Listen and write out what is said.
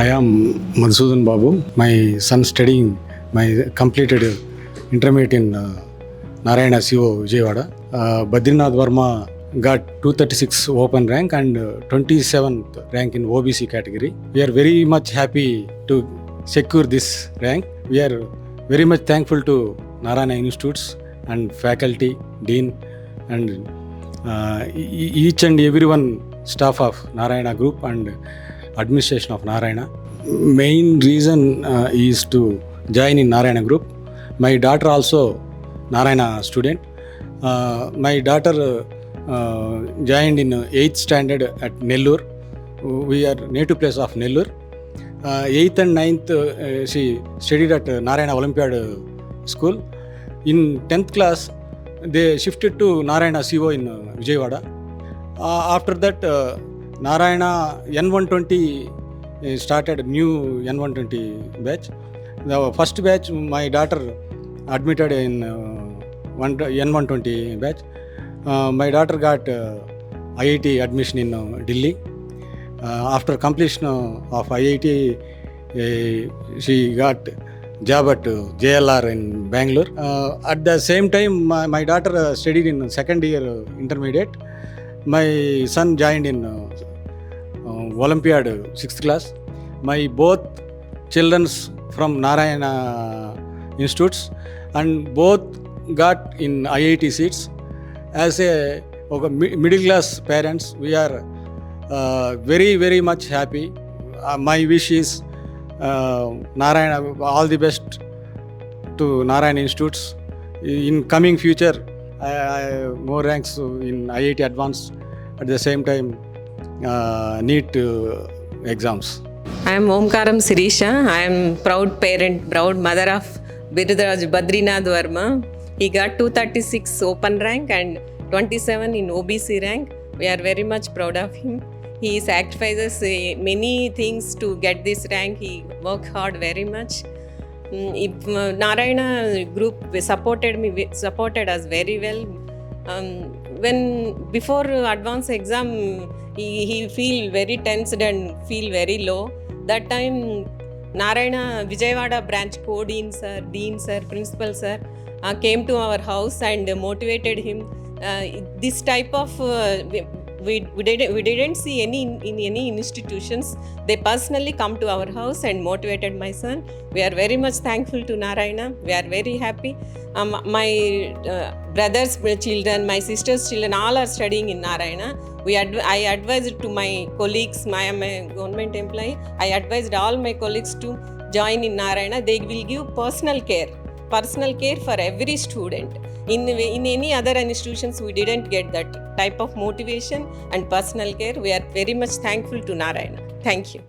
I am Madhusudan Babu. My son studying my completed intermediate in Narayana CO Vijayawada. Badrinath Verma got 236 open rank and 27th rank in OBC category. We are very much happy to secure this rank. We are very much thankful to Narayana Institutes and faculty, dean and each and everyone staff of Narayana Group and administration of Narayana. Main reason is to join in Narayana Group. My daughter also Narayana student. My daughter joined in 8th standard at Nellore. We are native place of Nellore. 8th and 9th she studied at Narayana Olympiad School. In 10th class they shifted to Narayana CO in Vijayawada. After that Narayana N120 started new N120 batch. The first batch my daughter admitted in N120 batch. My daughter got IIT admission in Delhi. After completion of IIT, she got job at JLR in Bangalore. At the same time, my daughter studied in second year intermediate. My son joined in Olympiad 6th class. My both children from Narayana Institutes and both got in IIT seats. As a middle class parents, we are very much happy. My wish is Narayana, all the best to Narayana Institutes. In coming future, more ranks in IIT Advanced. At the same time, NEET exams. I am Omkaram Sirisha. I am proud parent, proud mother of Birudaraj Badrinath Verma. He got 236 open rank and 27 in OBC rank. We are very much proud of him. He sacrifices many things to get this rank. He worked hard very much. Narayana group supported us very well. When before advanced exam, he feel very tensed and feel very low. That time Narayana Vijayawada branch co-dean sir, dean sir, principal sir came to our house and motivated him. This type of we didn't see in any institutions. They personally come to our house and motivated my son. We are very much thankful to Narayana. We are very happy. My brothers' children, my sister's children, all are studying in Narayana. I advised to my colleagues, I am a government employee. I advised all my colleagues to join in Narayana. They will give personal care for every student. In any other institutions, we didn't get that type of motivation and personal care. We are very much thankful to Narayana. Thank you.